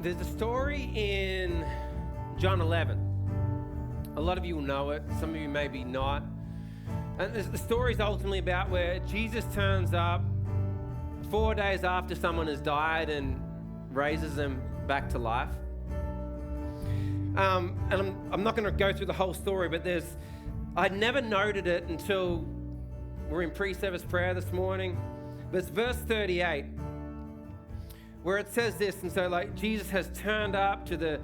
There's a story in John 11. A lot of you will know it. Some of you maybe not. And the story is ultimately about where Jesus turns up 4 days after someone has died and raises them back to life. And I'm not going to go through the whole story, but I'd never noted it until we're in pre-service prayer this morning. But it's verse 38 where it says this, and so like Jesus has turned up to the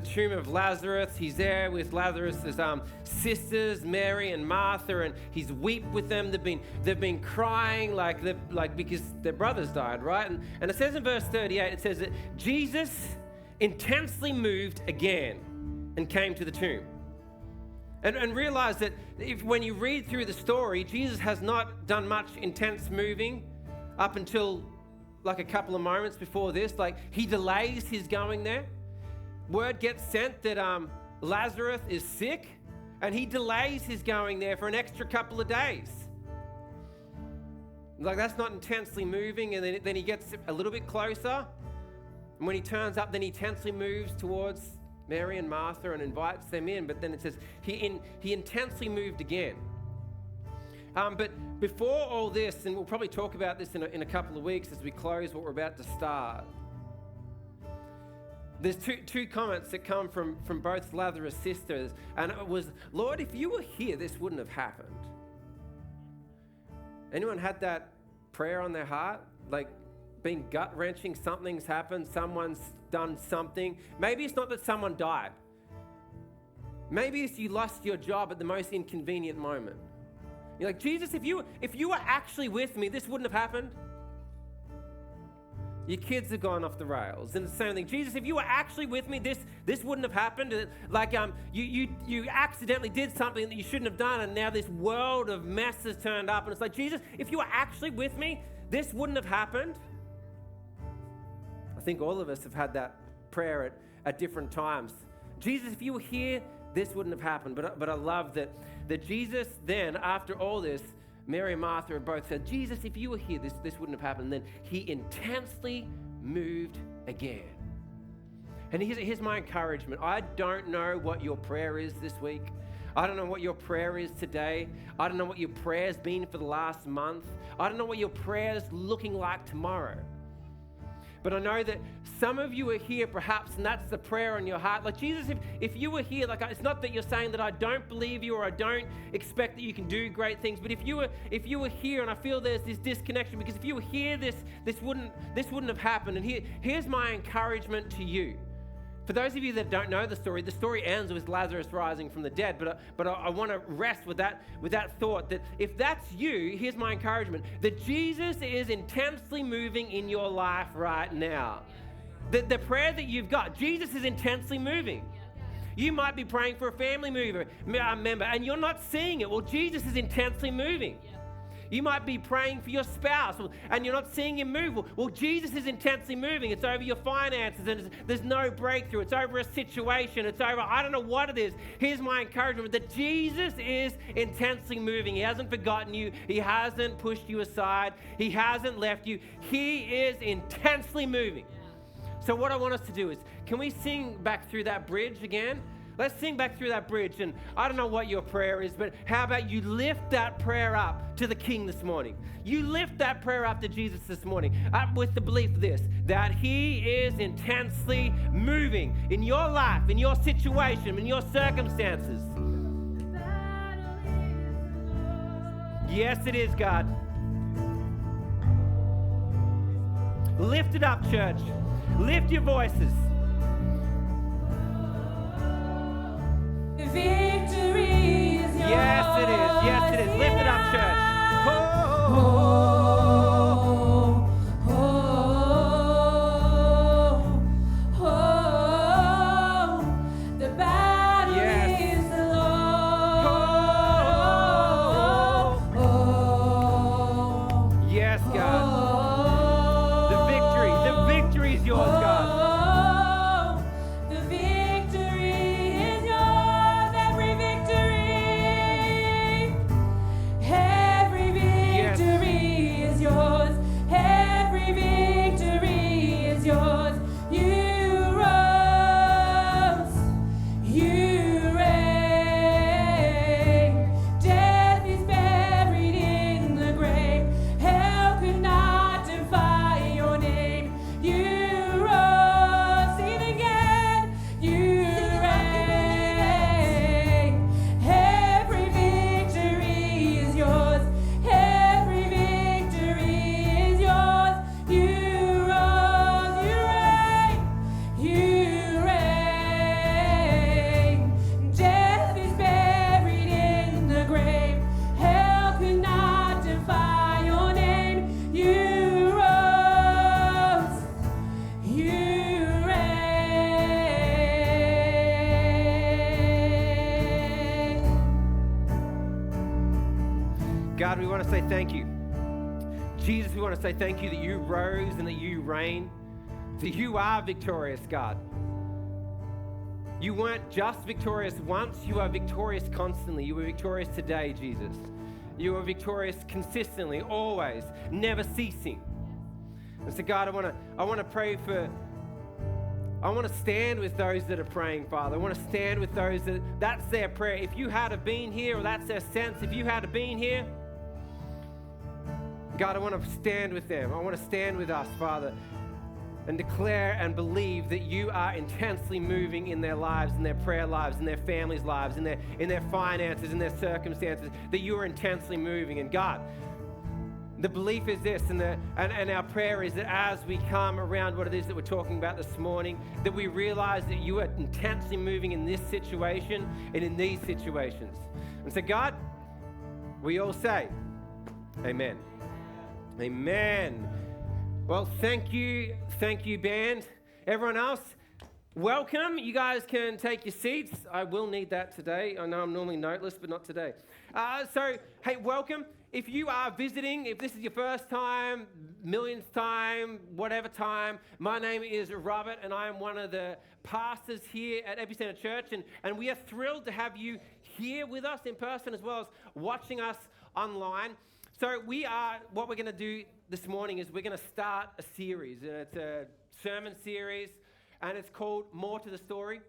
tomb of Lazarus. He's there with Lazarus' sisters, Mary and Martha, and he's wept with them. They've been crying like because their brothers died, right? And it says in verse 38, it says that Jesus intensely moved again and came to the tomb. And realize that when you read through the story, Jesus has not done much intense moving up until like a couple of moments before this. Like he delays his going there. Word gets sent that Lazarus is sick, and he delays his going there for an extra couple of days. Like that's not intensely moving, and then he gets a little bit closer, and when he turns up, then he intensely moves towards Mary and Martha and invites them in. But then it says he intensely moved again. But before all this, and we'll probably talk about this in a couple of weeks as we close what we're about to start, there's two comments that come from both Lazarus' sisters, and it was, Lord, if you were here, this wouldn't have happened. Anyone had that prayer on their heart? Like being gut-wrenching, something's happened, someone's done something. Maybe it's not that someone died. Maybe it's you lost your job at the most inconvenient moment. You're like, Jesus, if you were actually with me, this wouldn't have happened. Your kids have gone off the rails. And it's the same thing. Jesus, if you were actually with me, this wouldn't have happened. Like you accidentally did something that you shouldn't have done, and now this world of mess has turned up. And it's like, Jesus, if you were actually with me, this wouldn't have happened. I think all of us have had that prayer at different times. Jesus, if you were here, this wouldn't have happened. But I love that Jesus then, after all this, Mary and Martha have both said, Jesus, if you were here, this wouldn't have happened. And then he intensely moved again. And here's my encouragement. I don't know what your prayer is this week. I don't know what your prayer is today. I don't know what your prayer's been for the last month. I don't know what your prayer's looking like tomorrow. But I know that some of you are here perhaps, and that's the prayer in your heart. Like, Jesus, if you were here, like, it's not that you're saying that I don't believe you or I don't expect that you can do great things, but if you were here, and I feel there's this disconnection, because if you were here, this wouldn't have happened. And here's my encouragement to you. For those of you that don't know the story ends with Lazarus rising from the dead, but I want to rest with that thought that if that's you, here's my encouragement, that Jesus is intensely moving in your life right now. The prayer that you've got, Jesus is intensely moving. You might be praying for a family member, and you're not seeing it. Well, Jesus is intensely moving. You might be praying for your spouse and you're not seeing him move. Well, Jesus is intensely moving. It's over your finances and there's no breakthrough. It's over a situation. It's over, I don't know what it is. Here's my encouragement that Jesus is intensely moving. He hasn't forgotten you. He hasn't pushed you aside. He hasn't left you. He is intensely moving. So what I want us to do is, can we sing back through that bridge again? Let's sing back through that bridge, and I don't know what your prayer is, but how about you lift that prayer up to the King this morning? You lift that prayer up to Jesus this morning with the belief that he is intensely moving in your life, in your situation, in your circumstances. Yes, it is, God. Lift it up, church. Lift your voices. Victory is yours. Yes, it is. Yes, it is. Lift it up, church. Oh, oh, oh, oh. The battle is the Lord. Oh, yes, God. The victory is yours, God. God, we want to say thank you. Jesus, we want to say thank you that you rose and that you reign, that you are victorious, God. You weren't just victorious once, you are victorious constantly. You were victorious today, Jesus. You are victorious consistently, always, never ceasing. And so, God, I want to pray for, I want to stand with those that are praying, Father. I want to stand with those that's their prayer. If you had have been here, or that's their sense, if you had have been here, God, I want to stand with them. I want to stand with us, Father, and declare and believe that you are intensely moving in their lives, in their prayer lives, in their families' lives, in their finances, in their circumstances, that you are intensely moving. And God, the belief is this, and our prayer is that as we come around what it is that we're talking about this morning, that we realize that you are intensely moving in this situation and in these situations. And so, God, we all say, amen. Amen. Well, thank you, band. Everyone else, welcome. You guys can take your seats. I will need that today. I know I'm normally noteless, but not today. So, hey, welcome. If you are visiting, if this is your first time, millionth time, whatever time, my name is Robert, and I am one of the pastors here at Epicentre Church, and we are thrilled to have you here with us in person as well as watching us online. So what we're going to do this morning is we're going to start a series, and it's a sermon series, and it's called More to the Story.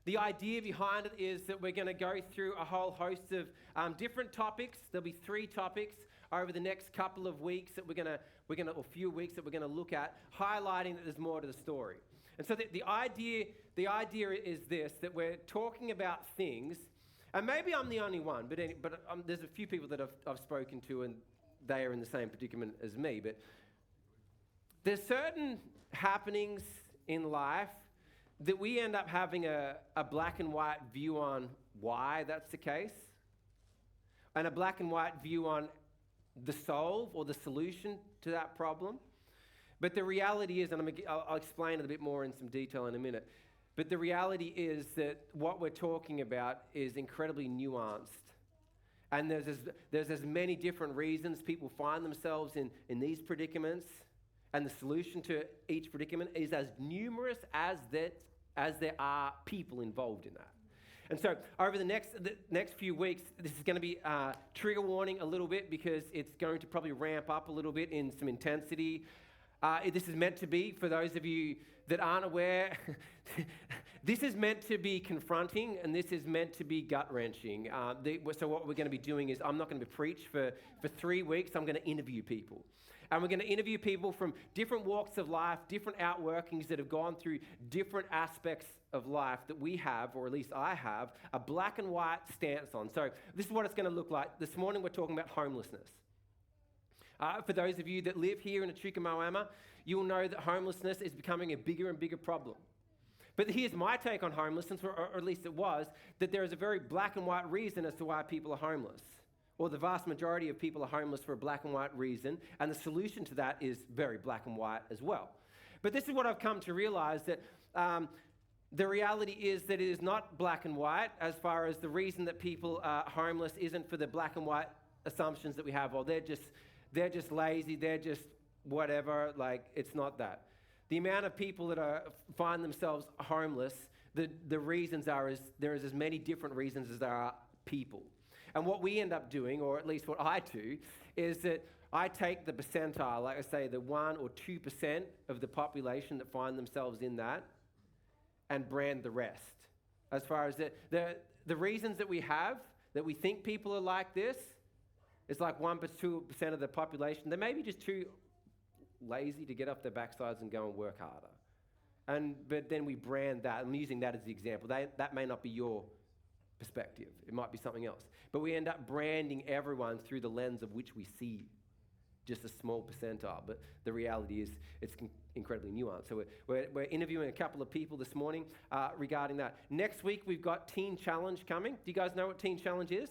The idea behind it is that we're going to go through a whole host of different topics. There'll be 3 topics over the next couple of weeks that we're going to, or few weeks that we're going to look at, highlighting that there's more to the story. And so the idea is this, that we're talking about things, and maybe I'm the only one, but there's a few people that I've spoken to, and they are in the same predicament as me. But there's certain happenings in life that we end up having a black and white view on why that's the case, and a black and white view on the solve or the solution to that problem. But the reality is, and I'll explain it a bit more in some detail in a minute, but the reality is that what we're talking about is incredibly nuanced. And there's as many different reasons people find themselves in these predicaments, and the solution to each predicament is as numerous as there are people involved in that. And so over the next few weeks, this is going to be trigger warning a little bit, because it's going to probably ramp up a little bit in some intensity. This is meant to be, for those of you that aren't aware, this is meant to be confronting, and this is meant to be gut-wrenching. So what we're going to be doing is, I'm not going to preach for 3 weeks. I'm going to interview people. And we're going to interview people from different walks of life, different outworkings that have gone through different aspects of life that we have, or at least I have, a black and white stance on. So this is what it's going to look like. This morning we're talking about homelessness. For those of you that live here in Echuca Moama, you'll know that homelessness is becoming a bigger and bigger problem. But here's my take on homelessness, or at least it was, that there is a very black and white reason as to why people are homeless. Or the vast majority of people are homeless for a black and white reason, and the solution to that is very black and white as well. But this is what I've come to realize, that the reality is that it is not black and white, as far as the reason that people are homeless isn't for the black and white assumptions that we have, or they're just lazy, they're just whatever. Like, it's not that. The amount of people that find themselves homeless, the reasons are, there is as many different reasons as there are people. And what we end up doing, or at least what I do, is that I take the percentile, like I say, the 1 or 2% of the population that find themselves in that, and brand the rest. As far as the reasons that we have, that we think people are like this, it's like 1% to 2% of the population. They may be just too lazy to get off their backsides and go and work harder. But then we brand that. I'm using that as the example. That may not be your perspective. It might be something else. But we end up branding everyone through the lens of which we see just a small percentile. But the reality is it's incredibly nuanced. So we're interviewing a couple of people this morning regarding that. Next week, we've got Teen Challenge coming. Do you guys know what Teen Challenge is?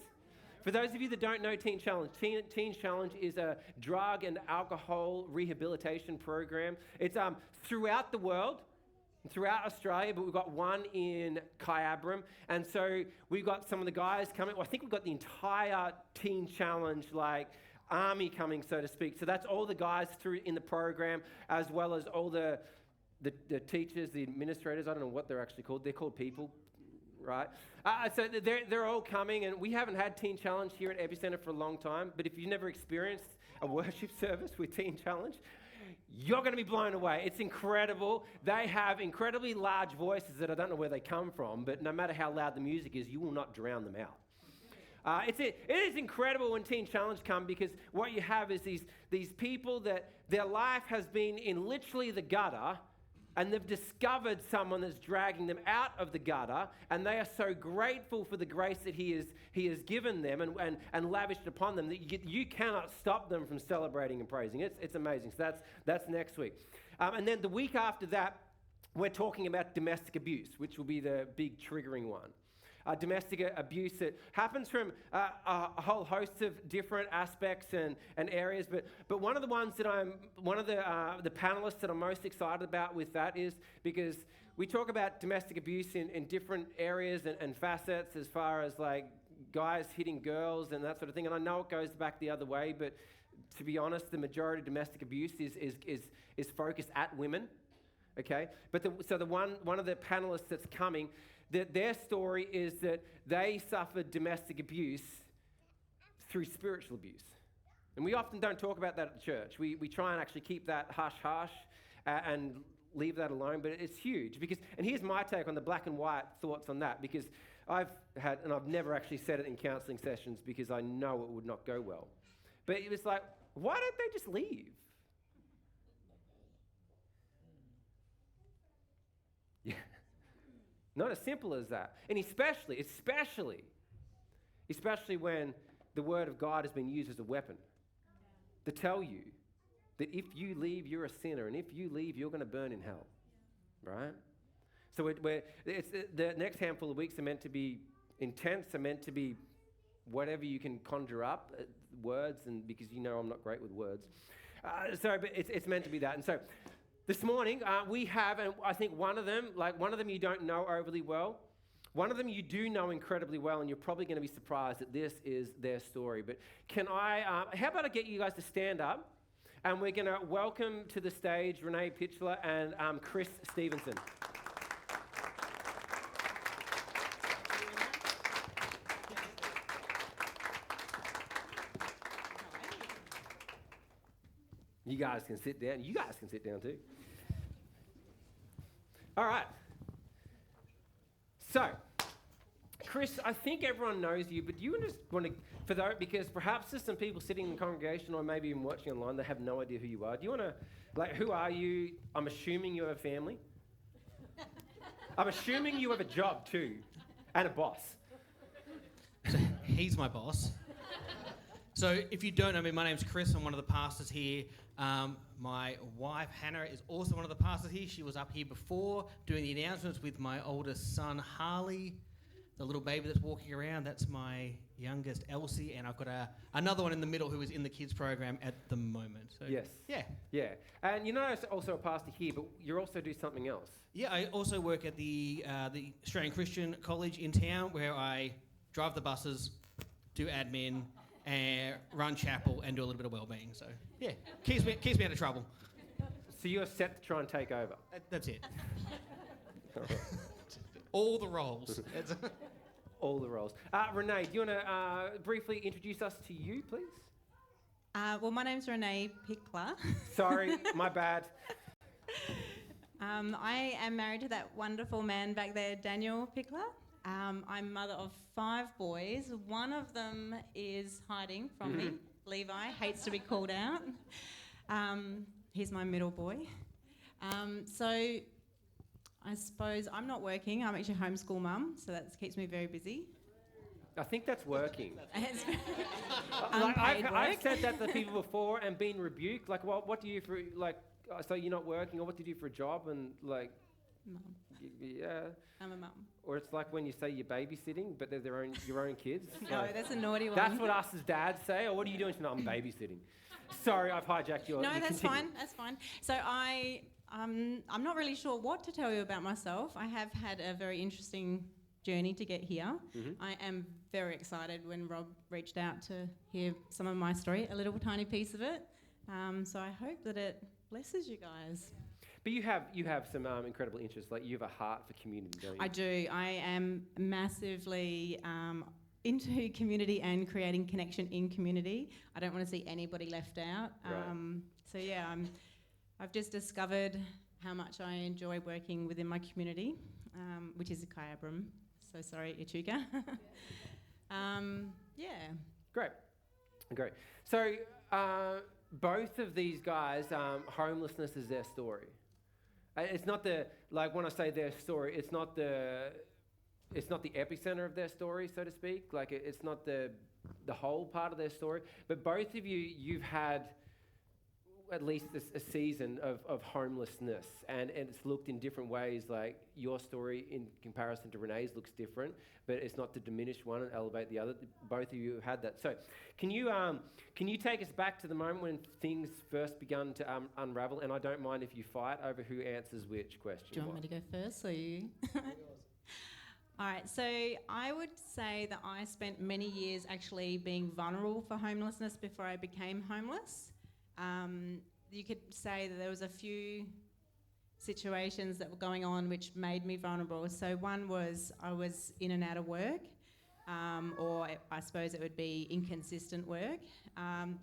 For those of you that don't know Teen Challenge, Teen Challenge is a drug and alcohol rehabilitation program. It's throughout the world. throughout Australia, but we've got one in Kyabram. And so we've got some of the guys coming. Well, I think we've got the entire Teen Challenge, like, army coming, so to speak. So that's all the guys through in the program, as well as all the teachers, the administrators. I don't know what they're actually called. They're called people, right? So they're all coming, and we haven't had Teen Challenge here at Epicentre for a long time. But if you've never experienced a worship service with Teen Challenge, you're going to be blown away. It's incredible. They have incredibly large voices that I don't know where they come from, but no matter how loud the music is, you will not drown them out. It is incredible when Teen Challenge come, because what you have is these people that their life has been in literally the gutter, and they've discovered someone that's dragging them out of the gutter, and they are so grateful for the grace that he has given them and lavished upon them that you cannot stop them from celebrating and praising. It's amazing. So that's next week. And then the week after that, we're talking about domestic abuse, which will be the big triggering one. Domestic abuse that happens from a whole host of different aspects and areas, but one of the ones that the panelists that I'm most excited about with that is because we talk about domestic abuse in different areas and facets, as far as like guys hitting girls and that sort of thing. And I know it goes back the other way, but to be honest, the majority of domestic abuse is focused at women. Okay, but one of the panelists that's coming, that their story is that they suffered domestic abuse through spiritual abuse. And we often don't talk about that at church. We try and actually keep that hush-hush and leave that alone, but it's huge. And here's my take on the black and white thoughts on that, because I've never actually said it in counselling sessions because I know it would not go well. But it was like, why don't they just leave? Yeah. Not as simple as that. And especially when the word of God has been used as a weapon to tell you that if you leave, you're a sinner, and if you leave, you're going to burn in hell, right? So the next handful of weeks are meant to be intense, are meant to be whatever you can conjure up, words, and because you know I'm not great with words. But it's meant to be that. And so this morning, we have, and I think one of them you don't know overly well. One of them you do know incredibly well, and you're probably going to be surprised that this is their story. But how about I get you guys to stand up, and we're going to welcome to the stage Renee Pitchler and Chris Stevenson. You guys can sit down. You guys can sit down too. All right. So, Chris, I think everyone knows you, but do you just want to, because perhaps there's some people sitting in the congregation or maybe even watching online that have no idea who you are. Do you want to, who are you? I'm assuming you have a family. I'm assuming you have a job too, and a boss. So he's my boss. So if you don't know me, my name's Chris. I'm one of the pastors here. My wife, Hannah, is also one of the pastors here. She was up here before doing the announcements with my oldest son, Harley. The little baby that's walking around, that's my youngest, Elsie. And I've got another one in the middle who is in the kids program at the moment. So, yes. Yeah. Yeah. And you're not also a pastor here, but you also do something else. Yeah, I also work at the Australian Christian College in town, where I drive the buses, do admin, and run chapel and do a little bit of wellbeing. So yeah, keeps me out of trouble. So you're set to try and take over. That's it. All the roles. All the roles. Renee, do you want to briefly introduce us to you, please? Well, my name's Renee Pickler. Sorry, my bad. I am married to that wonderful man back there, Daniel Pickler. I'm mother of 5 boys. One of them is hiding from me. Levi hates to be called out. He's my middle boy. So I suppose I'm not working. I'm actually a homeschool mum, so that keeps me very busy. I think that's working. Unpaid work. I've said that to people before and been rebuked. Like, well, what do you for, so you're not working, or what do you do for a job? And Mum. Yeah. I'm a mum. Or it's like when you say you're babysitting, but they're your own kids. No, that's a naughty one. That's what us as dads say. Or what are you doing? No, I'm babysitting. Sorry, I've hijacked your. No, you that's continue. fine. That's fine. So I'm not really sure what to tell you about myself. I have had a very interesting journey to get here. I am very excited when Rob reached out to hear some of my story, a little tiny piece of it. So I hope that it blesses you guys. But you have some incredible interests. Like you have a heart for community, don't you? I do. I am massively into community and creating connection in community. I don't want to see anybody left out. Right. So yeah, I've just discovered how much I enjoy working within my community, which is Kyabram. So sorry, Echuca. Yeah. Great. So both of these guys, homelessness is their story. It's not when I say their story, it's not the epicenter of their story, so to speak. Like it's not the whole part of their story. But both of you've had at least a season of homelessness, and it's looked in different ways. Like your story in comparison to Renee's looks different, but it's not to diminish one and elevate the other. Both of you have had that. So can you take us back to the moment when things first began to unravel? And I don't mind if you fight over who answers which question. Do you want me to go first, or you? All right, so I would say that I spent many years actually being vulnerable for homelessness before I became homeless. You could say that there was a few situations that were going on which made me vulnerable. So one was I was in and out of work, or I suppose it would be inconsistent work.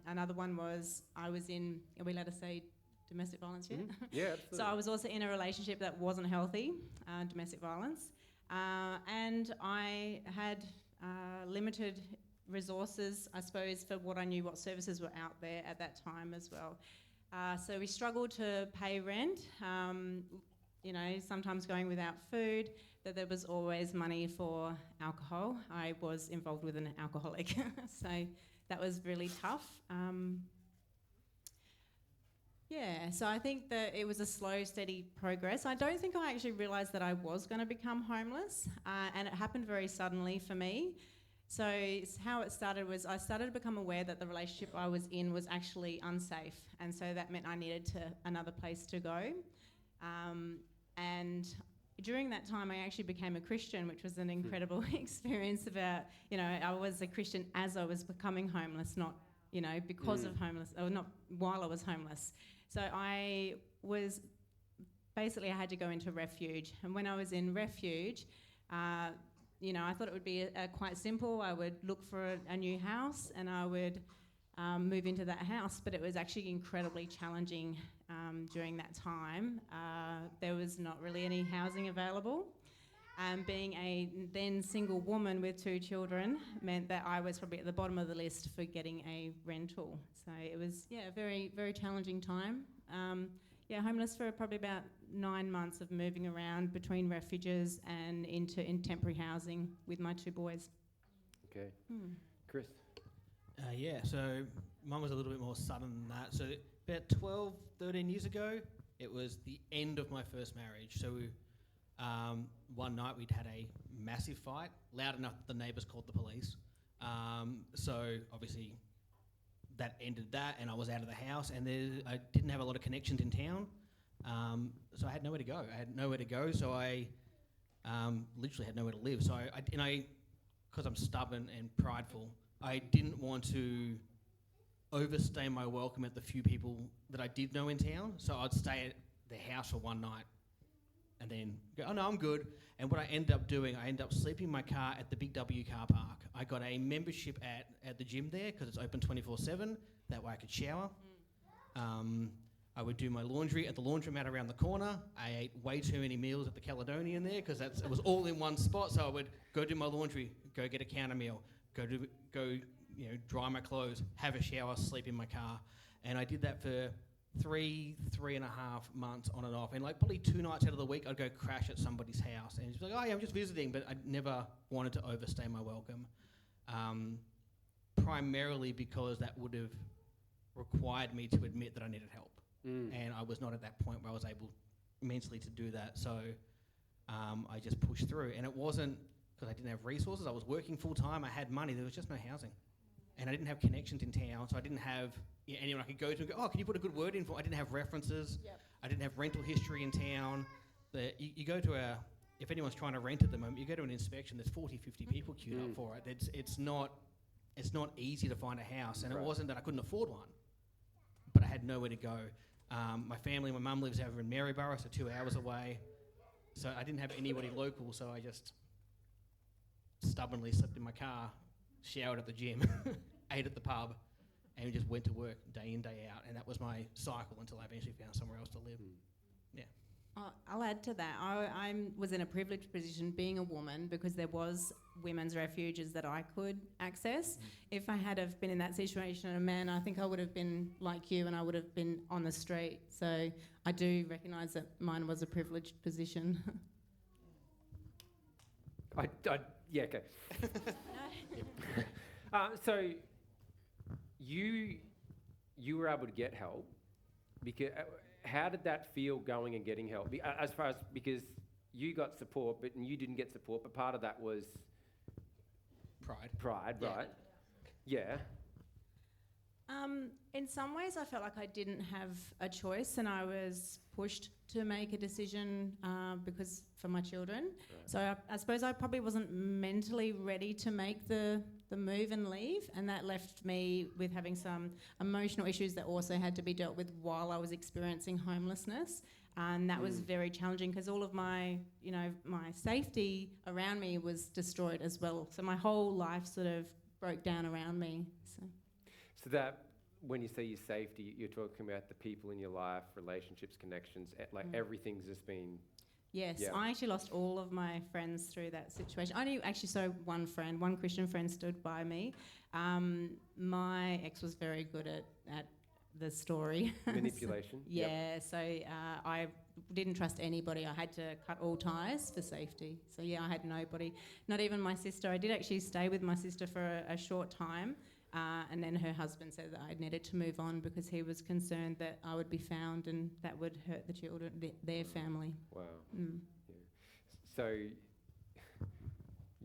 Another one was I was in, are we allowed to say domestic violence yet? Yeah, absolutely. So I was also in a relationship that wasn't healthy, domestic violence. And I had limited resources, I suppose, for what I knew what services were out there at that time as well. So we struggled to pay rent, sometimes going without food, but there was always money for alcohol. I was involved with an alcoholic, so that was really tough. So I think that it was a slow, steady progress. I don't think I actually realised that I was going to become homeless, and it happened very suddenly for me. So how it started was I started to become aware that the relationship I was in was actually unsafe, and so that meant I needed another place to go. And during that time, I actually became a Christian, which was an incredible experience about, I was a Christian as I was becoming homeless, not, because of homeless, or not while I was homeless. So I had to go into refuge. And when I was in refuge, I thought it would be quite simple. I would look for a new house and I would move into that house, but it was actually incredibly challenging during that time. There was not really any housing available. Being a then single woman with 2 children meant that I was probably at the bottom of the list for getting a rental. So it was, a very, very challenging time. Homeless for probably about 9 months of moving around between refuges and in temporary housing with my 2 boys. Okay. Chris? So mine was a little bit more sudden than that. So about 12, 13 years ago, it was the end of my first marriage. So one night we'd had a massive fight, loud enough that the neighbours called the police. So obviously that ended that, and I was out of the house, and I didn't have a lot of connections in town, so I had nowhere to go. So I literally had nowhere to live. So because I'm stubborn and prideful, I didn't want to overstay my welcome at the few people that I did know in town. So I'd stay at their house for one night and then go, oh no, I'm good. And what I ended up doing, I ended up sleeping in my car at the Big W car park. I got a membership at the gym there because it's open 24/7. That way I could shower. I would do my laundry at the laundromat around the corner. I ate way too many meals at the Caledonian there because it was all in one spot. So I would go do my laundry, go get a counter meal, go dry my clothes, have a shower, sleep in my car. And I did that for 3.5 months on and off. And probably 2 nights out of the week, I'd go crash at somebody's house. And it's like, oh yeah, I'm just visiting, but I never wanted to overstay my welcome. Primarily because that would have required me to admit that I needed help. And I was not at that point where I was able mentally to do that. So I just pushed through. And it wasn't because I didn't have resources. I was working full time. I had money. There was just no housing. and I didn't have connections in town, so I didn't have anyone I could go to and go, oh, can you put a good word in for? I didn't have references. Yep. I didn't have rental history in town. You go to if anyone's trying to rent at the moment, you go to an inspection, there's 40, 50 people queued up for it. It's not easy to find a house, and it wasn't that I couldn't afford one, but I had nowhere to go. My family, my mum lives over in Maryborough, so 2 hours away. So I didn't have anybody local, so I just stubbornly slept in my car, showered at the gym, ate at the pub, and just went to work day in, day out. And that was my cycle until I eventually found somewhere else to live. Yeah. I'll add to that. I was in a privileged position being a woman because there was women's refuges that I could access. If I had have been in that situation as a man, I think I would have been like you and I would have been on the street. So I do recognise that mine was a privileged position. Yeah, okay. So you were able to get help because how did that feel going and getting help? As far as because you got support, but you didn't get support, but part of that was pride, Yeah. right? Yeah. In some ways, I felt like I didn't have a choice, and I was pushed to make a decision because for my children. Right. So I suppose I probably wasn't mentally ready to make the move and leave, and that left me with having some emotional issues that also had to be dealt with while I was experiencing homelessness. And that was very challenging because all of my safety around me was destroyed as well. So my whole life sort of broke down around me. So that when you say your safety, you're talking about the people in your life, relationships, connections, everything's just been... Yes, Yeah. I actually lost all of my friends through that situation. I only actually saw one Christian friend stood by me. My ex was very good at the story. Manipulation. So I didn't trust anybody. I had to cut all ties for safety. So yeah, I had nobody, not even my sister. I did actually stay with my sister for a short time. And then her husband said that I needed to move on because he was concerned that I would be found and that would hurt the children, their family. Wow. Yeah. So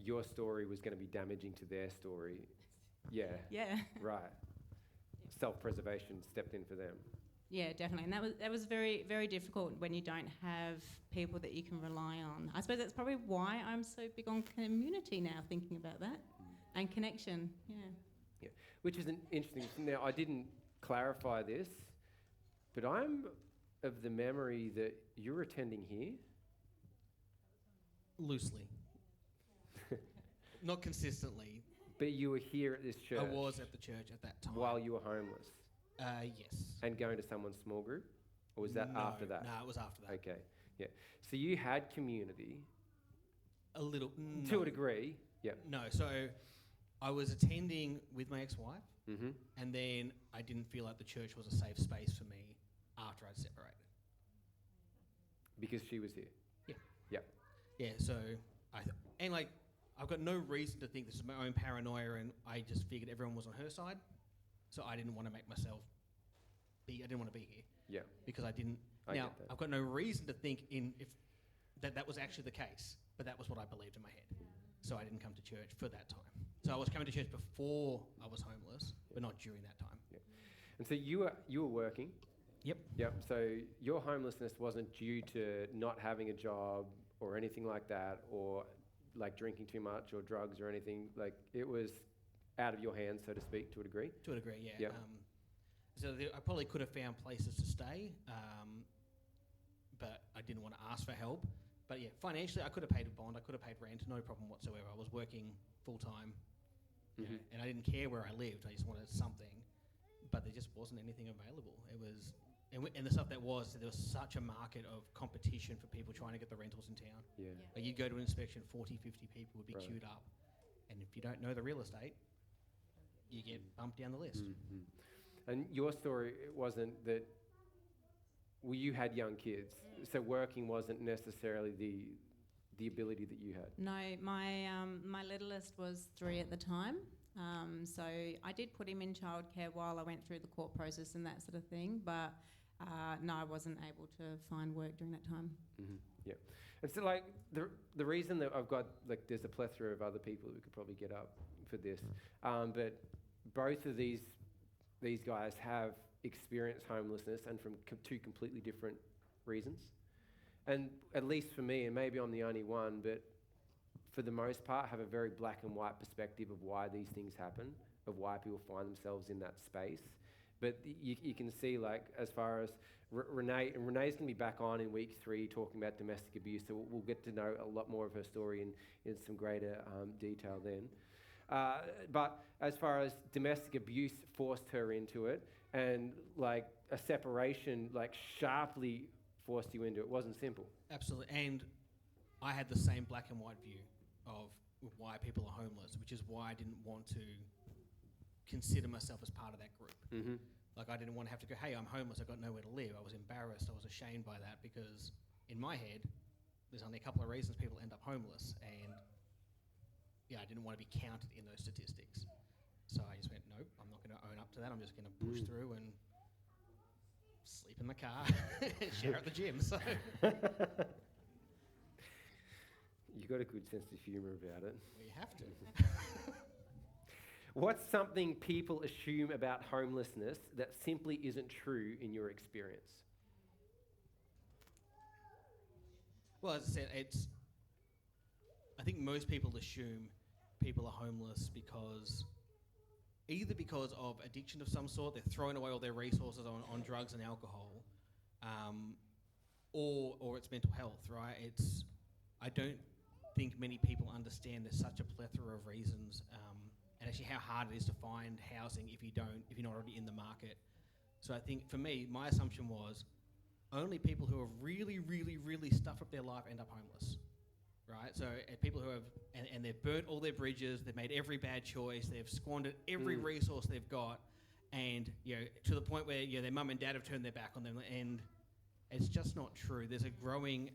your story was going to be damaging to their story. Yeah. Yeah. Right. Self-preservation stepped in for them. Yeah, definitely. And that was very, very difficult when you don't have people that you can rely on. I suppose that's probably why I'm so big on community now, thinking about that, and connection. Yeah. Yeah, which is an interesting thing. Now, I didn't clarify this, but I'm of the memory that you're attending here. Loosely. Not consistently. But you were here at this church. I was at the church at that time. While you were homeless. Yes. And going to someone's small group? Or was that after that? No, it was after that. Okay, yeah. So you had community. A little. To a degree, yeah. No, so I was attending with my ex-wife, and then I didn't feel like the church was a safe space for me after I'd separated. Because she was here? Yeah. Yeah. Yeah, so I've got no reason to think this is my own paranoia, and I just figured everyone was on her side, so I didn't want to make myself I didn't want to be here. Yeah. Because I didn't. I Now, get that. I've got no reason to think if that was actually the case, but that was what I believed in my head. So I didn't come to church for that time. So I was coming to church before I was homeless, but not during that time. Yeah. And so you were working. Yep. Yep. So your homelessness wasn't due to not having a job or anything like that, or like drinking too much or drugs or anything. Like it was out of your hands, so to speak, to a degree. To a degree, yeah. Yep. I probably could have found places to stay, but I didn't want to ask for help. But yeah, financially, I could have paid a bond, I could have paid rent, no problem whatsoever. I was working full time, and I didn't care where I lived. I just wanted something, but there just wasn't anything available. It was, and the stuff there was such a market of competition for people trying to get the rentals in town. Yeah. Like you'd go to an inspection, 40, 50 people would be Right. queued up, and if you don't know the real estate, you get bumped down the list. Mm-hmm. And your story, it wasn't that. Well, you had young kids, so working wasn't necessarily the ability that you had. No, my littlest was 3 at the time. So I did put him in childcare while I went through the court process and that sort of thing. But no, I wasn't able to find work during that time. Mm-hmm. Yeah. And so, like, the reason that I've got, like, there's a plethora of other people that we could probably get up for this, but both of these guys have experienced homelessness, and from two completely different reasons. And at least for me, and maybe I'm the only one, but for the most part, have a very black and white perspective of why these things happen, of why people find themselves in that space. But you can see, like, as far as Renee, and Renee's going to be back on in week 3 talking about domestic abuse, so we'll get to know a lot more of her story in some greater detail then. But as far as domestic abuse forced her into it, and like a separation like sharply forced you into it, wasn't simple. Absolutely. And I had the same black and white view of why people are homeless, which is why I didn't want to consider myself as part of that group. Mm-hmm. Like, I didn't want to have to go, hey, I'm homeless, I've got nowhere to live. I was embarrassed, I was ashamed by that, because in my head, there's only a couple of reasons people end up homeless, and yeah, I didn't want to be counted in those statistics. So I just went, nope, I'm not going to own up to that. I'm just going to push through and sleep in the car and shower at the gym. So You got a good sense of humour about it. we have to. What's something people assume about homelessness that simply isn't true in your experience? Well, as I said, I think most people assume people are homeless either because of addiction of some sort, they're throwing away all their resources on drugs and alcohol, or it's mental health, right? I don't think many people understand there's such a plethora of reasons, and actually how hard it is to find housing if you're not already in the market. So I think for me, my assumption was only people who have really, really, really stuffed up their life end up homeless. Right, so people who have, and they've burnt all their bridges, they've made every bad choice, they've squandered every resource they've got, and to the point where their mum and dad have turned their back on them, and it's just not true. There's a growing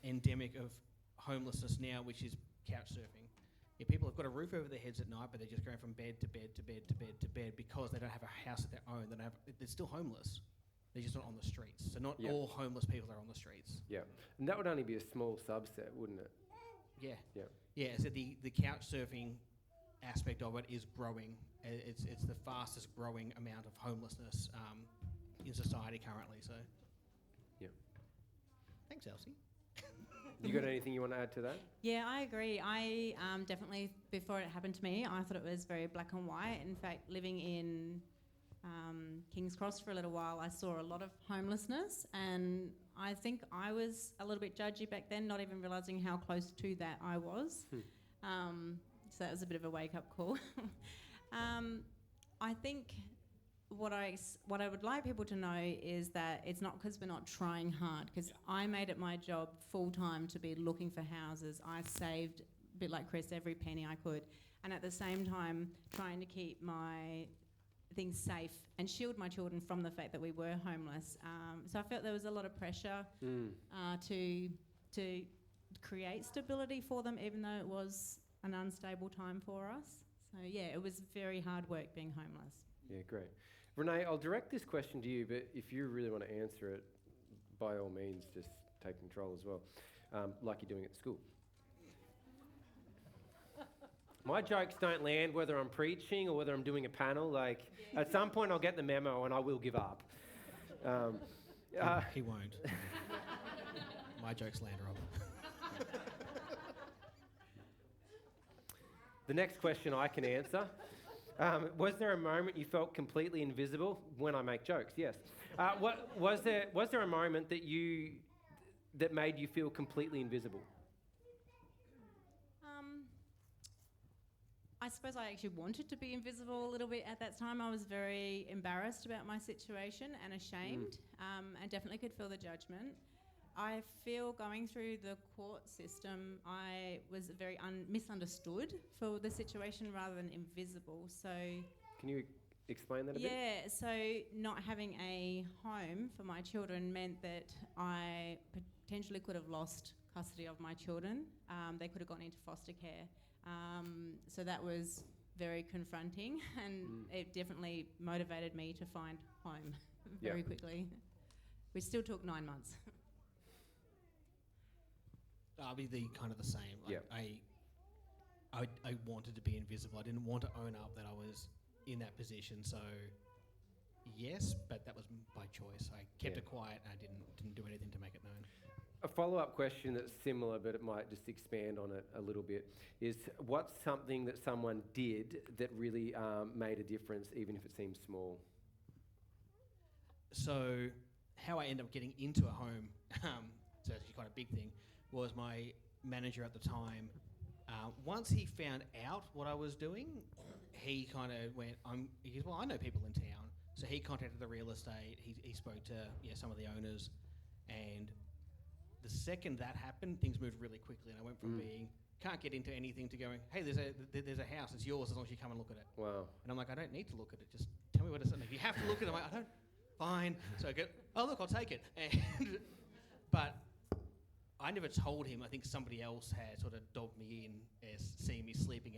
endemic of homelessness now, which is couch surfing. People have got a roof over their heads at night, but they're just going from bed to bed to bed to bed to bed because they don't have a house of their own. They're still homeless. They're just not on the streets. So not all homeless people are on the streets. Yeah, and that would only be a small subset, wouldn't it? Yeah. So the couch surfing aspect of it is growing. It's the fastest growing amount of homelessness in society currently. So, yeah. Thanks, Elsie. You got anything you want to add to that? Yeah, I agree. I definitely, before it happened to me, I thought it was very black and white. In fact, living in King's Cross for a little while, I saw a lot of homelessness, and I think I was a little bit judgy back then, not even realising how close to that I was. So that was a bit of a wake-up call. I think what I would like people to know is that it's not because we're not trying hard, because I made it my job full-time to be looking for houses. I saved, a bit like Chris, every penny I could, and at the same time trying to keep my things safe and shield my children from the fact that we were homeless. So I felt there was a lot of pressure to create stability for them, even though it was an unstable time for us. So yeah, it was very hard work being homeless. Yeah, great. Renee, I'll direct this question to you, but if you really want to answer it, by all means, just take control as well, like you're doing at school. My jokes don't land whether I'm preaching or whether I'm doing a panel. Like, at some point I'll get the memo and I will give up. He won't. My jokes land, Rob. The next question I can answer. Was there a moment you felt completely invisible? When I make jokes, yes. Was there a moment that made you feel completely invisible? I suppose I actually wanted to be invisible a little bit at that time. I was very embarrassed about my situation and ashamed, and definitely could feel the judgment. I feel going through the court system, I was very misunderstood for the situation rather than invisible. So, can you explain that a bit? Yeah, so not having a home for my children meant that I potentially could have lost custody of my children. They could have gone into foster care. So that was very confronting, and it definitely motivated me to find home very quickly, which still took 9 months. I'll be kind of the same. Like, I wanted to be invisible. I didn't want to own up that I was in that position. So yes, but that was by choice. I kept it quiet and I didn't do anything to make it known. A follow-up question that's similar, but it might just expand on it a little bit, is what's something that someone did that really made a difference, even if it seems small? So how I ended up getting into a home, so it's quite a big thing, was my manager at the time. Once he found out what I was doing, he kind of went, he goes, well, I know people in town. So he contacted the real estate, he spoke to some of the owners, and the second that happened, things moved really quickly, and I went from being, can't get into anything, to going, hey, there's a house, it's yours as long as you come and look at it. Wow. And I'm like, I don't need to look at it, just tell me what it's, and if you have to look at it, I'm like, I don't, fine. So I go, oh look, I'll take it. And but I never told him. I think somebody else had sort of dogged me in as seeing me sleeping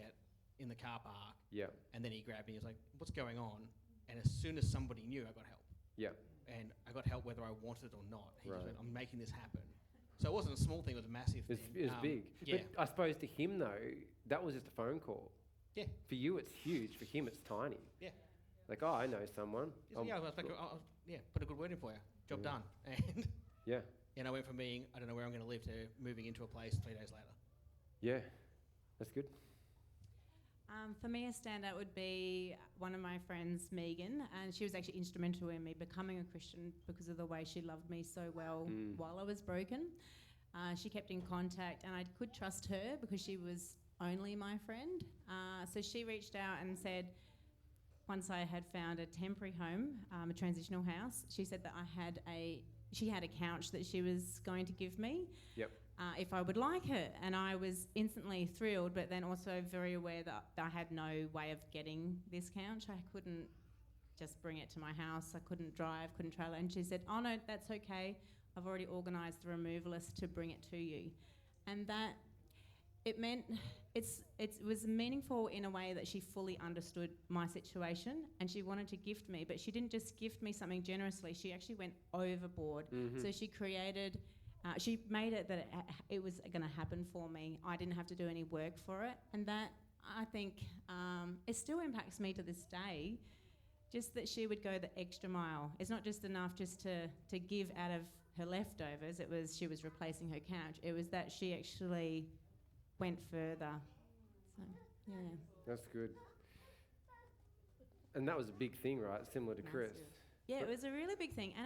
in the car park. Yeah. And then he grabbed me. He was like, what's going on? And as soon as somebody knew, I got help. Yeah. And I got help whether I wanted it or not. He just Right. went, I'm making this happen. So it wasn't a small thing, it was a massive thing. It was big. Yeah. But I suppose to him, though, that was just a phone call. Yeah. For you, it's huge. For him, it's tiny. Yeah. Like, oh, I know someone. Yeah, I was like, put a good word in for you. Job done. And Yeah. and I went from being, I don't know where I'm going to live, to moving into a place 3 days later. Yeah. That's good. For me, a standout would be one of my friends, Megan, and she was actually instrumental in me becoming a Christian because of the way she loved me so well while I was broken. She kept in contact, and I could trust her because she was only my friend. So she reached out and said, once I had found a temporary home, a transitional house, she said that she had a couch that she was going to give me. Yep. If I would like it. And I was instantly thrilled, but then also very aware that I had no way of getting this couch. I couldn't just bring it to my house. I couldn't drive, couldn't travel. And she said, oh no, that's okay. I've already organised the removalist to bring it to you. And that, it meant, it was meaningful in a way that she fully understood my situation and she wanted to gift me, but she didn't just gift me something generously, she actually went overboard. So she created, she made it that it was going to happen for me. I didn't have to do any work for it. And that, I think, it still impacts me to this day, just that she would go the extra mile. It's not just enough just to give out of her leftovers. She was replacing her couch. It was that she actually went further. So, yeah. That's good. And that was a big thing, right? Similar to Chris. Yeah, it was a really big thing. And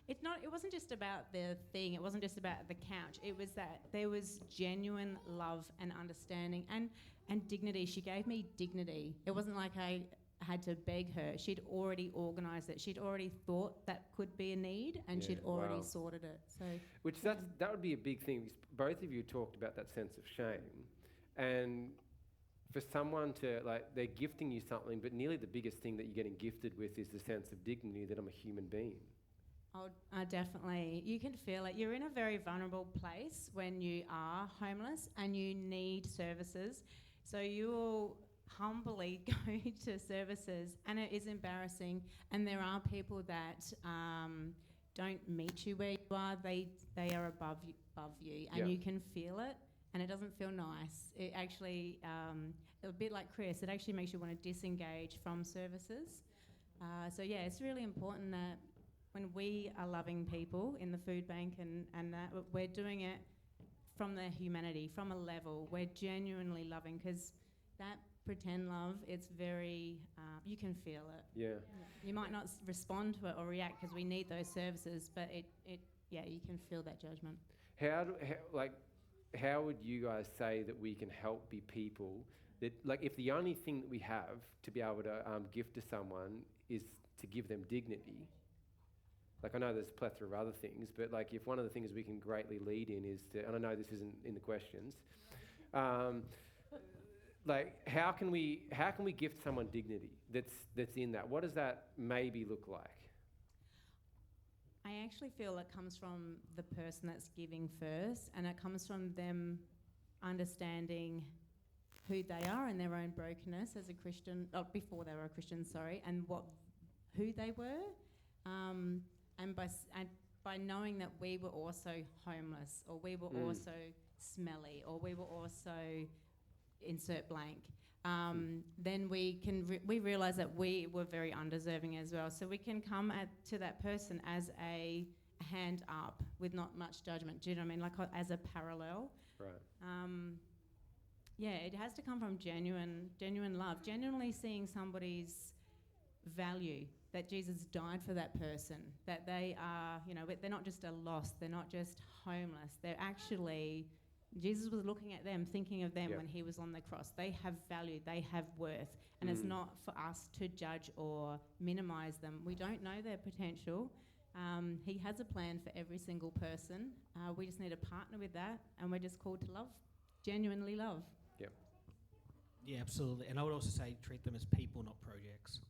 it wasn't just about the thing, it wasn't just about the couch. It was that there was genuine love and understanding and dignity. She gave me dignity. It wasn't like I had to beg her. She'd already organised it. She'd already thought that could be a need, and she'd already sorted it. So, that would be a big thing. Both of you talked about that sense of shame, and for someone to, like, they're gifting you something, but nearly the biggest thing that you're getting gifted with is the sense of dignity that I'm a human being. Oh, definitely. You can feel it. You're in a very vulnerable place when you are homeless and you need services. So you will humbly go to services, and it is embarrassing. And there are people that don't meet you where you are. They are above you, and you can feel it. And it doesn't feel nice. It actually, a bit like Chris, it actually makes you want to disengage from services. So yeah, it's really important that when we are loving people in the food bank and that, we're doing it from their humanity, from a level. We're genuinely loving, because that pretend love, it's very, you can feel it. Yeah. You might not respond to it or react because we need those services, but you can feel that judgment. How would you guys say that we can help be people that, like, if the only thing that we have to be able to gift to someone is to give them dignity? Like, I know there's a plethora of other things, but like, if one of the things we can greatly lead in is to, and I know this isn't in the questions, like, how can we gift someone dignity that's in that? What does that maybe look like? I actually feel it comes from the person that's giving first, and it comes from them understanding who they are and their own brokenness as a Christian, before they were a Christian, and who they were, and by knowing that we were also homeless, or we were also smelly, or we were also insert blank. then we realise that we were very undeserving as well. So we can come to that person as a hand up with not much judgment. Do you know what I mean? Like as a parallel. Right. It has to come from genuine love, genuinely seeing somebody's value, that Jesus died for that person, that they are, they're not just a lost, they're not just homeless, they're actually, Jesus was looking at them, thinking of them when he was on the cross. They have value, they have worth, and it's not for us to judge or minimise them. We don't know their potential. He has a plan for every single person. We just need to partner with that, and we're just called to love, genuinely love. Yep. Yeah, absolutely. And I would also say treat them as people, not projects.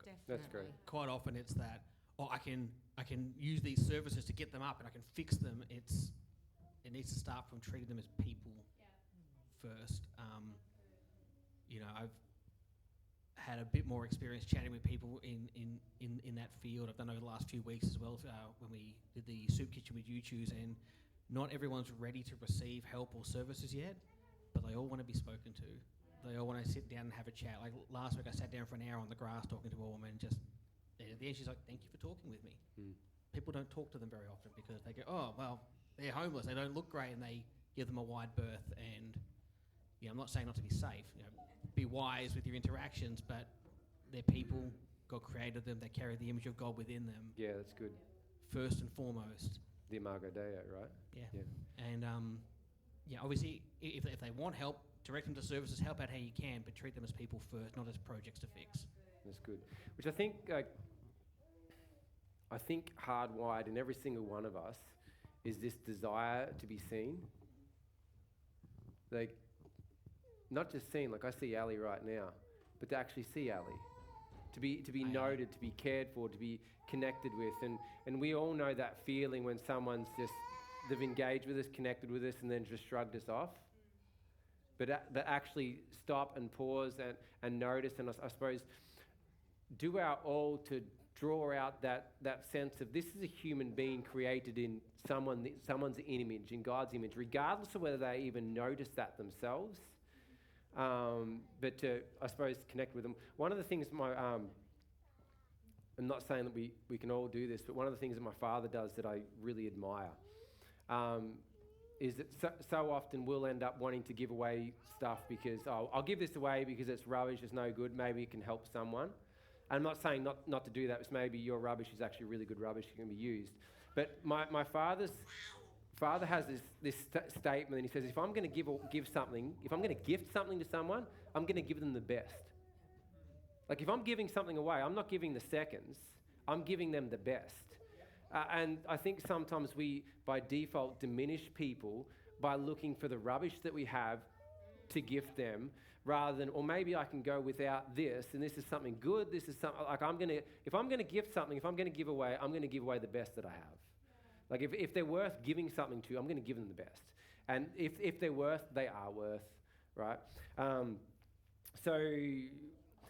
Definitely. That's great. Quite often it's that, I can use these services to get them up and I can fix them. It needs to start from treating them as people first. I've had a bit more experience chatting with people in that field. I've done over the last few weeks as well when we did the soup kitchen with YouTubers, and not everyone's ready to receive help or services yet, but they all want to be spoken to. They all want to sit down and have a chat. Like last week I sat down for an hour on the grass talking to a woman, and at the end she's like, "Thank you for talking with me." People don't talk to them very often because they go, "Oh, well, they're homeless, they don't look great," and they give them a wide berth. And I'm not saying not to be safe, be wise with your interactions, but they're people. God created them, they carry the image of God within them. Yeah, that's good. First and foremost. The Imago Dei, right? Yeah. And obviously if they want help, direct them to services, help out how you can, but treat them as people first, not as projects to fix. That's good. Which I think hardwired in every single one of us is this desire to be seen. Like, not just seen, like I see Ali right now, but to actually see Ali. To be noted, to be cared for, to be connected with. And we all know that feeling when someone's they've engaged with us, connected with us, and then just shrugged us off. But actually stop and pause and notice, and I suppose do our all to draw out that sense of this is a human being created in someone's image, in God's image, regardless of whether they even notice that themselves. But to, I suppose, connect with them. One of the things I'm not saying that we can all do this, but one of the things that my father does that I really admire is that so often we'll end up wanting to give away stuff because, I'll give this away because it's rubbish, it's no good, maybe it can help someone. I'm not saying not to do that, because maybe your rubbish is actually really good rubbish, it can be used. But my father has this statement, and he says, if I'm going to give something, if I'm going to gift something to someone, I'm going to give them the best. Like if I'm giving something away, I'm not giving the seconds, I'm giving them the best. And I think sometimes we, by default, diminish people by looking for the rubbish that we have to gift them, rather than, or maybe I can go without this, and this is something good, this is something, like if I'm going to gift something, if I'm going to give away, I'm going to give away the best that I have. Like if they're worth giving something to, I'm going to give them the best. And if they're worth, they are worth, right? So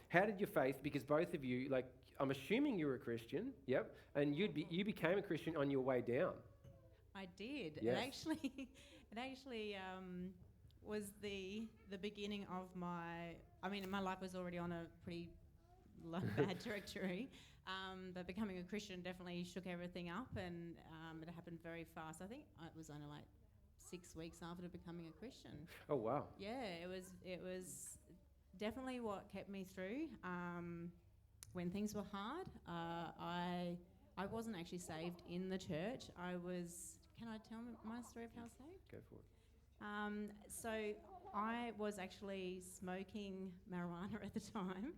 how did your faith, because both of you, like, I'm assuming you're a Christian, yep, and you became a Christian on your way down. I did. Yes. It actually was the beginning of my life was already on a pretty bad trajectory. But becoming a Christian definitely shook everything up, and it happened very fast. I think it was only like 6 weeks after becoming a Christian. Oh wow! Yeah, it was definitely what kept me through. When things were hard, I wasn't actually saved in the church. I was. Can I tell my story of how I was saved? Go for it. So I was actually smoking marijuana at the time.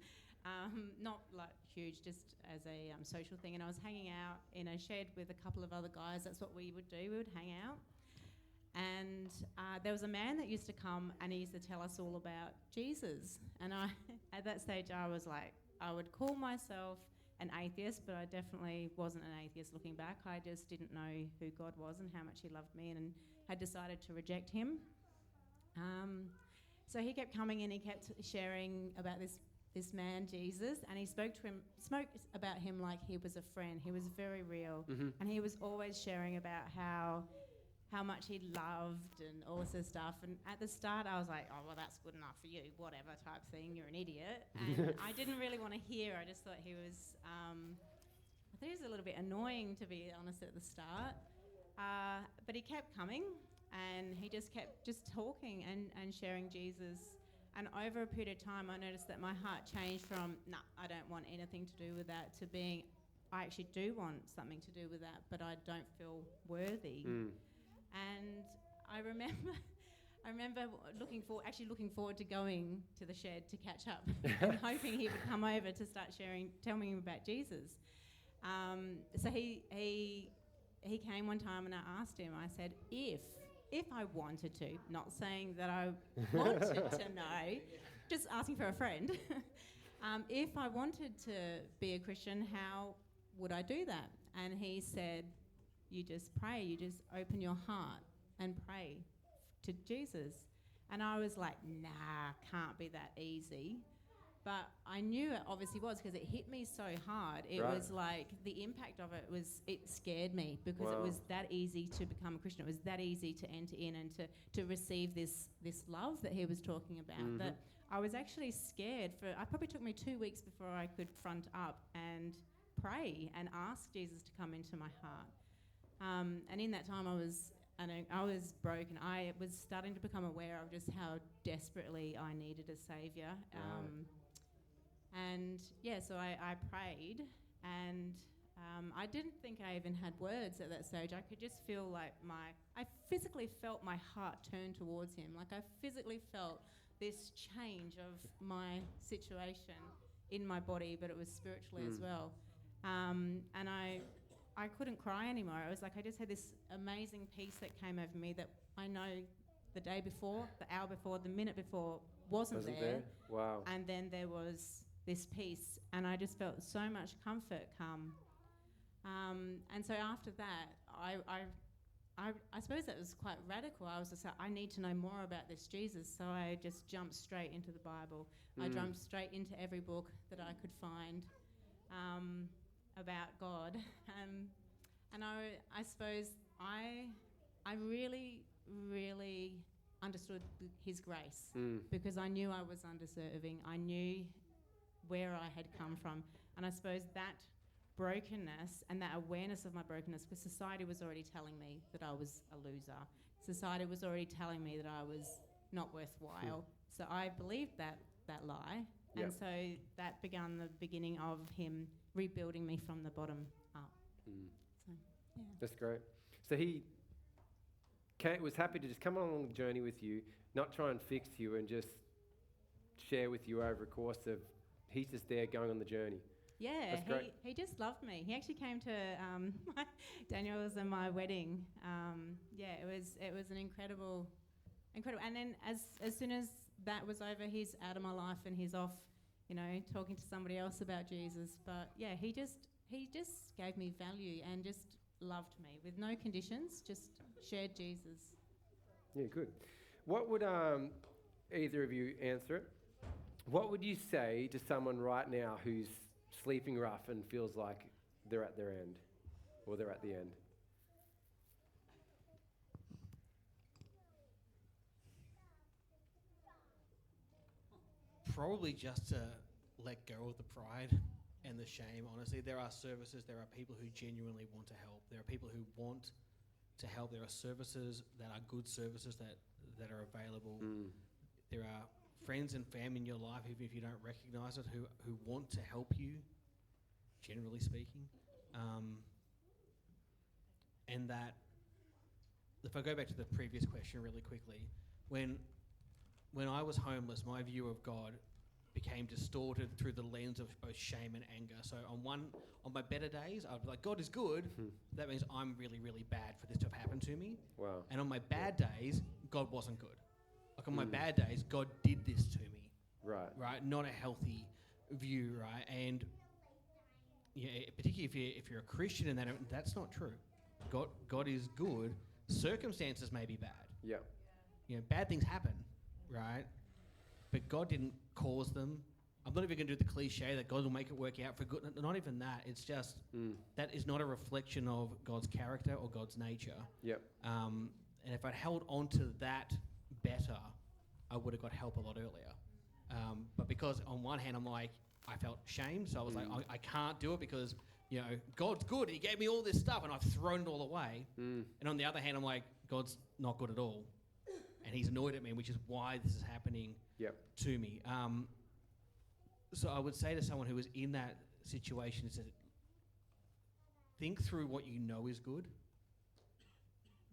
Not like huge, just as a social thing. And I was hanging out in a shed with a couple of other guys. That's what we would do. We would hang out. And there was a man that used to come and he used to tell us all about Jesus. And at that stage, I was like, I would call myself an atheist, but I definitely wasn't an atheist looking back. I just didn't know who God was and how much he loved me, and had decided to reject him. So he kept coming in, he kept sharing about this man, Jesus, and he spoke about him like he was a friend. He was very real. Mm-hmm. And he was always sharing about how how much he loved and all this stuff. And at the start, I was like, oh, well, that's good enough for you, whatever type thing, you're an idiot. And I didn't really want to hear. I just thought he was, I thought he was a little bit annoying, to be honest, at the start. But he kept coming, and he just kept just talking and sharing Jesus. And over a period of time, I noticed that my heart changed from, nah, I don't want anything to do with that, to being, I actually do want something to do with that, but I don't feel worthy. And I remember looking forward to going to the shed to catch up and hoping he would come over to start tell me about Jesus. So he came one time, and I asked him, I said, if I wanted to, not saying that I wanted to know, just asking for a friend, if I wanted to be a Christian, how would I do that? And he said, you just pray, you just open your heart and pray to Jesus. And I was like, nah, can't be that easy. But I knew it obviously was, because it hit me so hard. It was like, the impact of it scared me, because it was that easy to become a Christian. It was that easy to enter in and to receive this love that he was talking about, that I was actually scared for. It probably took me 2 weeks before I could front up and pray and ask Jesus to come into my heart. And in that time, I was broken. I was starting to become aware of just how desperately I needed a saviour. And yeah, so I prayed, and I didn't think I even had words at that stage. I could just feel like I physically felt my heart turn towards him. Like I physically felt this change of my situation in my body, but it was spiritually as well. And I couldn't cry anymore. It was like I just had this amazing peace that came over me that I know the day before, the hour before, the minute before wasn't there. Wow. And then there was this peace, and I just felt so much comfort come. And so after that, I suppose that was quite radical. I was just like, I need to know more about this Jesus. So I just jumped straight into the Bible. I jumped straight into every book that I could find about God. And I suppose I really, really understood his grace, because I knew I was undeserving. I knew where I had come from. And I suppose that brokenness and that awareness of my brokenness, because society was already telling me that I was a loser. Society was already telling me that I was not worthwhile. So I believed that lie. Yep. And so that began the beginning of him rebuilding me from the bottom up. So, yeah. That's great. So he was happy to just come along the journey with you, not try and fix you, and just share with you over a course of, he's just there going on the journey. Yeah, he just loved me. He actually came to Daniel's and my wedding. It was an incredible. And then as soon as that was over, he's out of my life and he's off, talking to somebody else about Jesus. But yeah, he just gave me value and just loved me with no conditions. Just shared Jesus. Yeah, good. What would either of you answer it? What would you say to someone right now who's sleeping rough and feels like they're at their end, or they're at the end? Probably just to let go of the pride and the shame. Honestly, there are services, there are people who genuinely want to help. There are people who want to help. There are services that are good services that are available. There are friends and family in your life, even if you don't recognise it, who want to help you, generally speaking. And that, if I go back to the previous question really quickly, when I was homeless, my view of God became distorted through the lens of both shame and anger. So on my better days, I'd be like, God is good. That means I'm really, really bad for this to have happened to me. Wow. And on my bad days, God wasn't good. Like on my bad days, God did this to me. Right. Right? Not a healthy view, right? And yeah, particularly if you're a Christian, and that's not true. God is good. Circumstances may be bad. Yeah. Bad things happen, right? But God didn't cause them. I'm not even going to do the cliche that God will make it work out for good. Not even that. It's just that is not a reflection of God's character or God's nature. Yep. And if I'd held on to that better, I would have got help a lot earlier. But because on one hand, I'm like, I felt shame. So I was like, I can't do it because, you know, God's good. He gave me all this stuff and I've thrown it all away. And on the other hand, I'm like, God's not good at all. And he's annoyed at me, which is why this is happening to me. So I would say to someone who is in that situation is that think through what you know is good.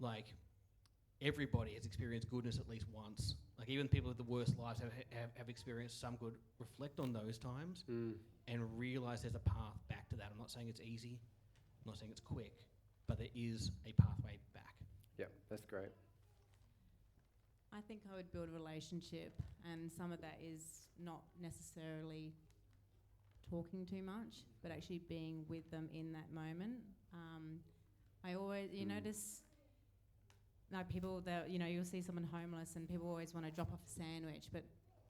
Like, everybody has experienced goodness at least once. Like, even people with the worst lives have experienced some good. Reflect on those times and realize there's a path back to that. I'm not saying it's easy. I'm not saying it's quick. But there is a pathway back. Yeah, that's great. I think I would build a relationship, and some of that is not necessarily talking too much, but actually being with them in that moment. I always, you notice, like people that, you know, you'll see someone homeless and people always want to drop off a sandwich, but,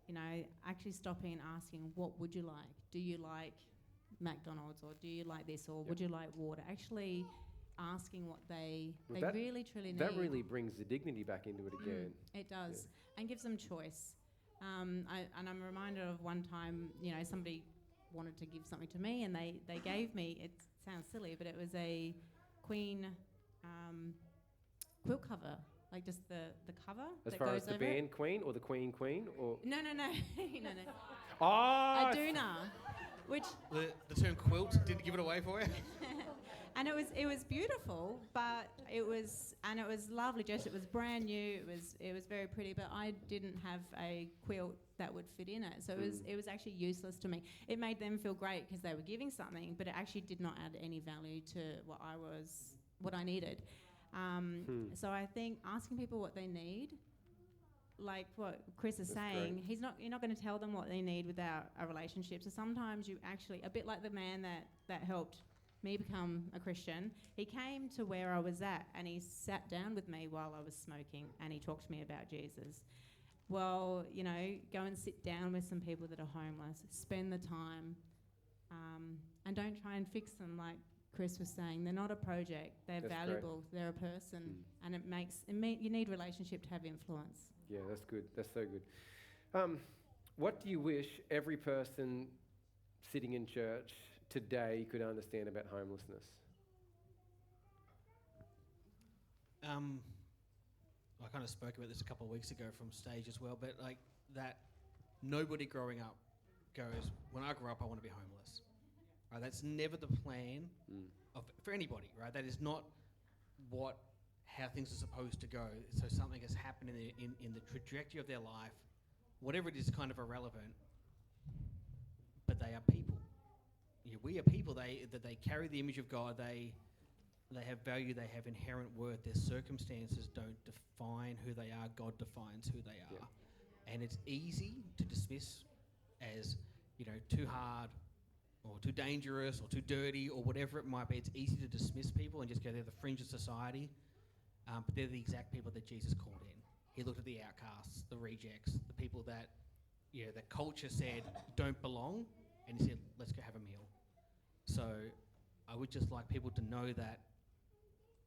you know, actually stopping and asking, what would you like? Do you like McDonald's, or do you like this, or would you like water? Actually asking what they really truly need. That really brings the dignity back into it again. It does, and gives them choice. And I'm reminded of one time, you know, somebody wanted to give something to me, and they gave me, it sounds silly, but it was a Queen quilt cover, like just the cover As that far goes as the over band Queen or the Queen or No. no. Oh, A doona, which The term quilt didn't give it away for you? and it was beautiful, but it was lovely dress. It was brand new. It was very pretty, but I didn't have a quilt that would fit in it, so it was actually useless to me. It made them feel great because they were giving something, but it actually did not add any value to what I needed. So I think asking people what they need, like what Chris is saying, you're not going to tell them what they need without a relationship. So sometimes you actually, a bit like the man that helped me become a Christian, he came to where I was at and he sat down with me while I was smoking and he talked to me about Jesus. Well, you know, go and sit down with some people that are homeless, spend the time, and don't try and fix them like Chris was saying. They're not a project, they're valuable, they're a person, and you need relationship to have influence. Yeah, that's good. That's so good. What do you wish every person sitting in church today could understand about homelessness? I kind of spoke about this a couple of weeks ago from stage as well, but like that nobody growing up goes, when I grow up, I want to be homeless. Right? That's never the plan for anybody, right? That is not how things are supposed to go. So something has happened in the trajectory of their life, whatever it is, kind of irrelevant, but they are people. Yeah, we are people. They carry the image of God. They have value. They have inherent worth. Their circumstances don't define who they are. God defines who they are. Yeah. And it's easy to dismiss as, you know, too hard or too dangerous or too dirty or whatever it might be. It's easy to dismiss people and just go, they're the fringe of society. But they're the exact people that Jesus called in. He looked at the outcasts, the rejects, the people that, you know, the culture said don't belong, and he said, let's go have a meal. So I would just like people to know that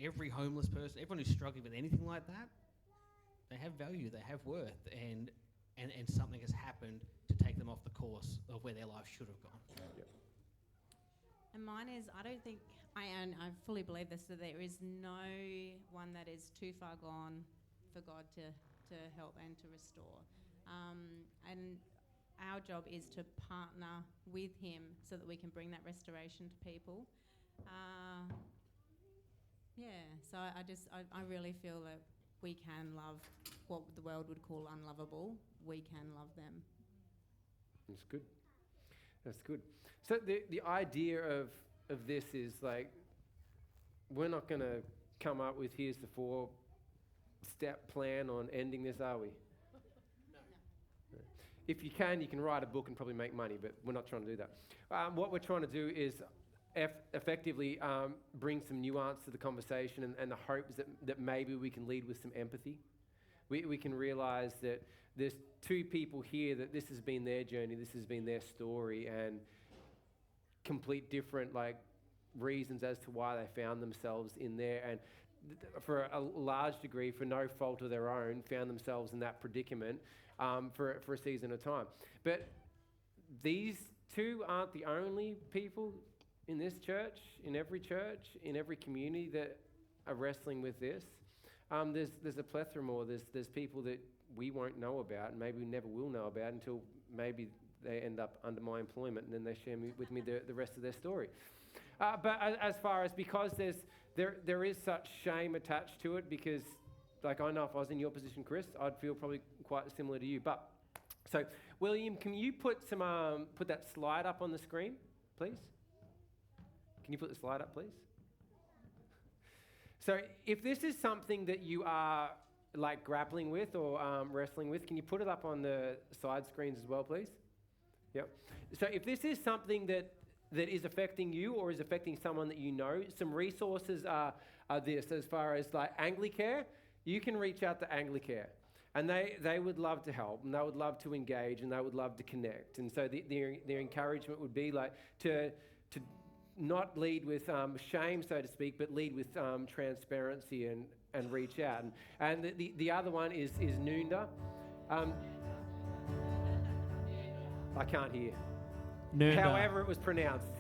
every homeless person, everyone who's struggling with anything like that, they have value, they have worth, and something has happened to take them off the course of where their life should have gone. Yep. And mine is, I don't think, and I fully believe this, that there is no one that is too far gone for God to help and to restore. And our job is to partner with him so that we can bring that restoration to people. So I really feel that we can love what the world would call unlovable. We can love them. That's good. That's good. So the idea of this is like, we're not going to come up with here's the 4-step plan on ending this, are we? No. If you can write a book and probably make money, but we're not trying to do that. What we're trying to do is effectively bring some nuance to the conversation, and the hope is that maybe we can lead with some empathy. we can realize that there's two people here that this has been their journey, this has been their story, and complete different reasons as to why they found themselves in there, and for a large degree, for no fault of their own, found themselves in that predicament for a season of time. But these two aren't the only people in this church, in every community that are wrestling with this. There's a plethora more. There's people that we won't know about, and maybe we never will know about until maybe they end up under my employment, and then they share with me the rest of their story. But as far as, because there is such shame attached to it, because I know if I was in your position, Chris, I'd feel probably quite similar to you. But so, William, can you put that slide up on the screen, please? Can you put the slide up, please? So if this is something that you are grappling with or wrestling with, can you put it up on the side screens as well, please? Yep. So if this is something that is affecting you or is affecting someone that you know, some resources are this. As far as Anglicare, you can reach out to Anglicare, and they would love to help, and they would love to engage, and they would love to connect. And so their encouragement would be to not lead with shame, so to speak, but lead with transparency and reach out. And the other one is Noonda. I can't hear. Noonda. However it was pronounced.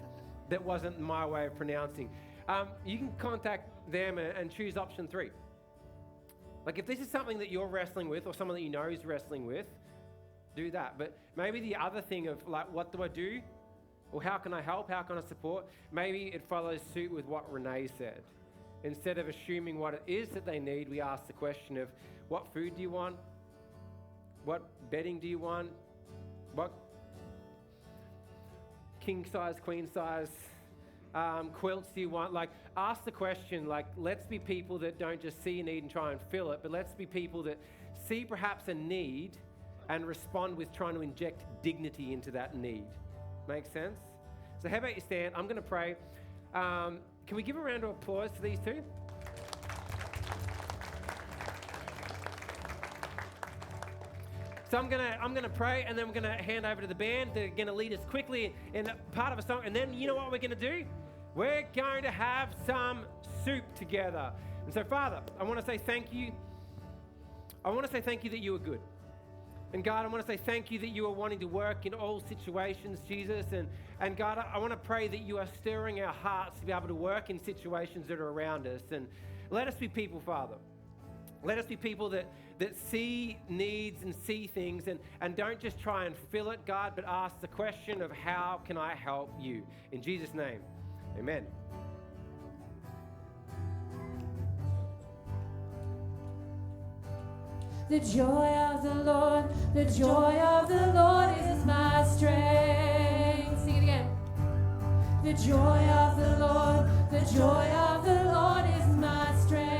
That wasn't my way of pronouncing. You can contact them and choose option 3. If this is something that you're wrestling with, or someone that you know is wrestling with, do that. But maybe the other thing of what do I do? Or how can I help? How can I support? Maybe it follows suit with what Renee said. Instead of assuming what it is that they need, we ask the question of, what food do you want? What bedding do you want? What king size, queen size quilts do you want? Ask the question, let's be people that don't just see a need and try and fill it, but let's be people that see perhaps a need and respond with trying to inject dignity into that need. Make sense? So how about you stand? I'm going to pray. Can we give a round of applause for these two? So I'm gonna pray, and then we're gonna hand over to the band. They're gonna lead us quickly in part of a song, and then you know what we're gonna do? We're going to have some soup together. And so, Father, I want to say thank you. I want to say thank you that you are good. And God, I want to say thank you that you are wanting to work in all situations, Jesus. And God, I want to pray that you are stirring our hearts to be able to work in situations that are around us. And let us be people, Father. Let us be people that see needs and see things and don't just try and fill it, God, but ask the question of, how can I help you? In Jesus' name, amen. The joy of the Lord is my strength. Sing it again. The joy of the Lord is my strength.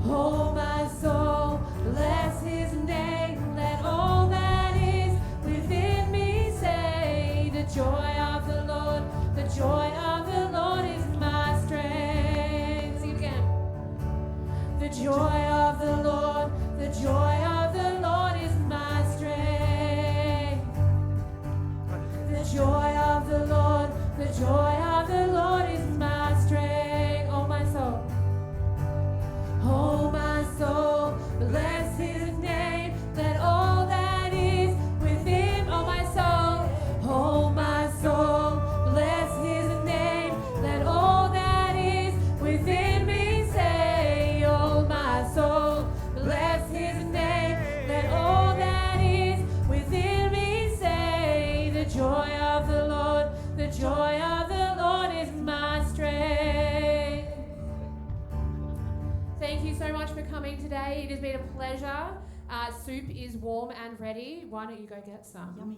Oh my soul, bless his name. Let all that is within me say, the joy of the Lord is my strength. Sing it again. The joy of the Lord is my strength. The joy of the Lord is my strength. Oh my soul. Oh my soul, bless his name. Let all that is within. Oh my soul. Oh my soul, bless his name. Let all that is within me say, oh my soul, bless his name. Let all that is within me say, the joy of the Lord is my strength. Thank you so much for coming today. It has been a pleasure. Soup is warm and ready. Why don't you go get some? Yummy.